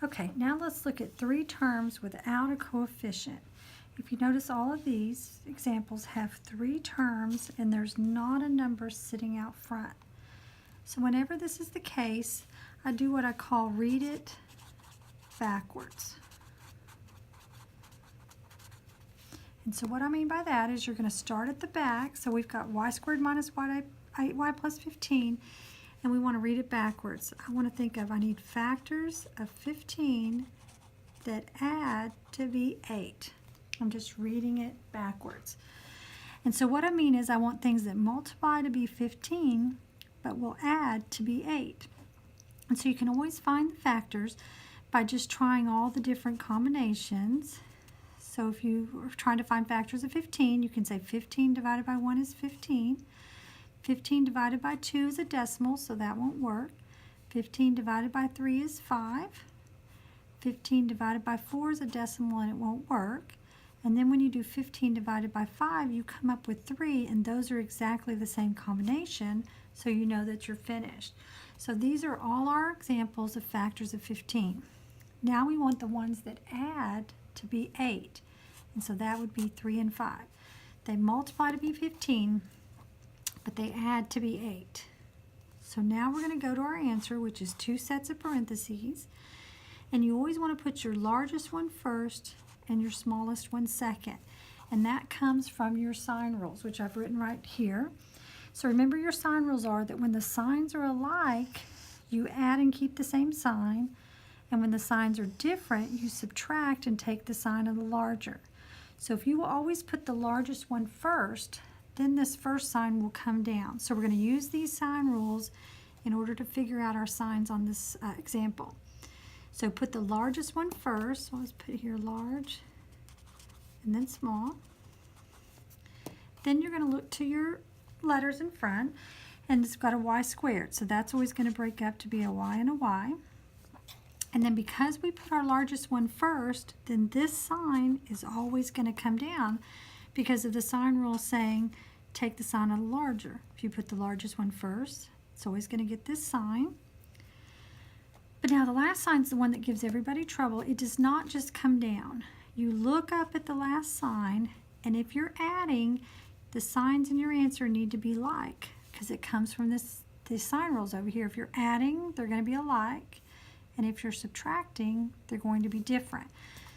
Okay, now let's look at three terms without a coefficient. If you notice, all of these examples have three terms and there's not a number sitting out front. So whenever this is the case, I do what I call read it backwards. And so what I mean by that is you're going to start at the back. So we've got y squared minus 8y plus 15, and we want to read it backwards. I want to think of, I need factors of 15 that add to be 8. I'm just reading it backwards. And so what I mean is I want things that multiply to be 15 but will add to be 8. And so you can always find the factors by just trying all the different combinations. So if you are trying to find factors of 15, you can say 15 divided by 1 is 15. 15 divided by 2 is a decimal, so that won't work. 15 divided by 3 is 5. 15 divided by 4 is a decimal and it won't work. And then when you do 15 divided by 5, you come up with 3, and those are exactly the same combination, so you know that you're finished. So these are all our examples of factors of 15. Now we want the ones that add to be 8, and so that would be 3 and 5. They multiply to be 15, but they add to be 8. So now we're going to go to our answer, which is 2 sets of parentheses, and you always want to put your largest one first and your smallest one second. And that comes from your sign rules, which I've written right here. So remember, your sign rules are that when the signs are alike, you add and keep the same sign. And when the signs are different, you subtract and take the sign of the larger. So if you always put the largest one first, then this first sign will come down. So we're going to use these sign rules in order to figure out our signs on this example. So put the largest one first. So let's put here large and then small. Then you're going to look to your letters in front, and it's got a y squared. So that's always going to break up to be a y and a y. And then because we put our largest one first, then this sign is always going to come down because of the sign rule saying take the sign of the larger. If you put the largest one first, it's always going to get this sign. But now the last sign is the one that gives everybody trouble. It does not just come down. You look up at the last sign, and if you're adding, the signs in your answer need to be like, because it comes from these sign rules over here. If you're adding, they're going to be alike, and if you're subtracting, they're going to be different.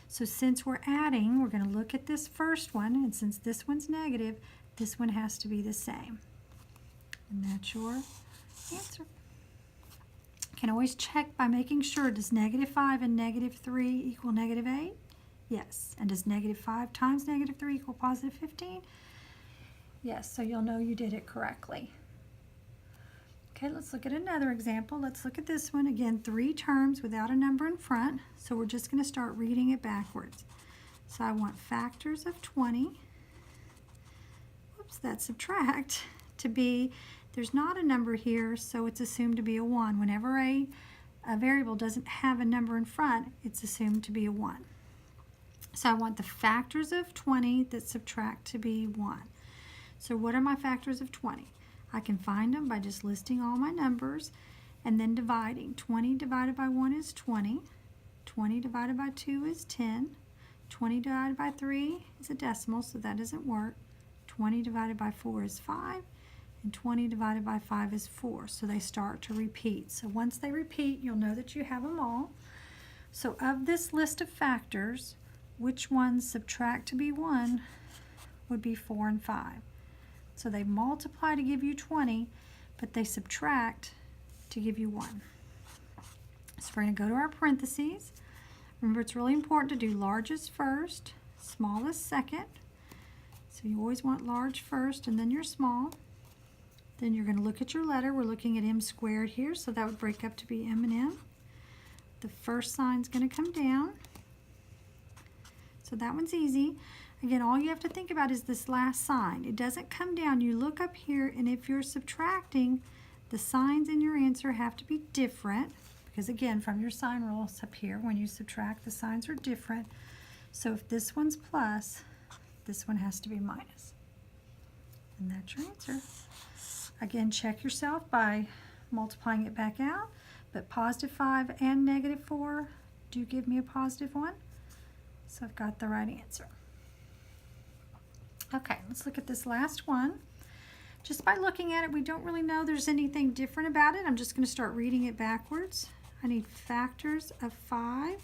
So since we're adding, we're going to look at this first one, and since this one's negative, this one has to be the same. And that's your answer. You can always check by making sure, does -5 and -3 equal -8? Yes. And does -5 times -3 equal +15? Yes, so you'll know you did it correctly. Okay, let's look at another example. Let's look at this one. Again, 3 terms without a number in front, so we're just going to start reading it backwards. So I want factors of 20, that subtract, to be, there's not a number here, so it's assumed to be a 1. Whenever a variable doesn't have a number in front, it's assumed to be a 1. So I want the factors of 20 that subtract to be 1. So what are my factors of 20? I can find them by just listing all my numbers and then dividing. 20 divided by 1 is 20. 20 divided by 2 is 10. 20 divided by 3 is a decimal, so that doesn't work. 20 divided by 4 is 5. And 20 divided by 5 is 4. So they start to repeat. So once they repeat, you'll know that you have them all. So of this list of factors, which ones subtract to be 1 would be 4 and 5. So they multiply to give you 20, but they subtract to give you 1. So we're going to go to our parentheses. Remember, it's really important to do largest first, smallest second. So you always want large first and then your small. Then you're going to look at your letter. We're looking at m squared here, so that would break up to be m and m. The first sign's going to come down. So that one's easy. Again, all you have to think about is this last sign. It doesn't come down. You look up here, and if you're subtracting, the signs in your answer have to be different. Because again, from your sign rules up here, when you subtract, the signs are different. So if this one's plus, this one has to be minus. And that's your answer. Again, check yourself by multiplying it back out. But +5 and -4 do give me a positive 1. So I've got the right answer. Okay, let's look at this last one. Just by looking at it, we don't really know there's anything different about it. I'm just going to start reading it backwards. I need factors of 5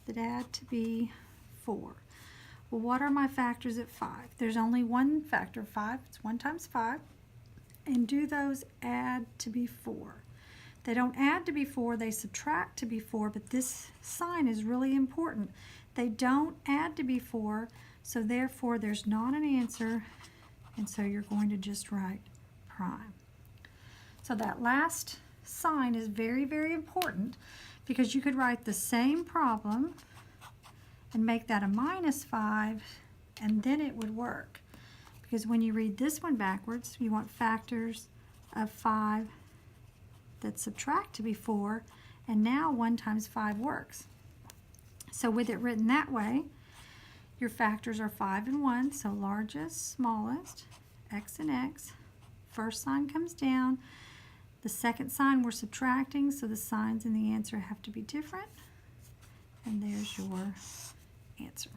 that add to be 4. Well, what are my factors at 5? There's only one factor, 5. It's 1 times 5. And do those add to be 4? They don't add to be 4, they subtract to be 4, but this sign is really important. They don't add to be 4, so therefore there's not an answer, and so you're going to just write prime. So that last sign is very, very important because you could write the same problem and make that a -5, and then it would work. Because when you read this one backwards, you want factors of 5 that subtract to be 4, and now 1 times 5 works. So with it written that way, your factors are 5 and 1, so largest, smallest, x and x. First sign comes down. The second sign we're subtracting, so the signs in the answer have to be different. And there's your answer.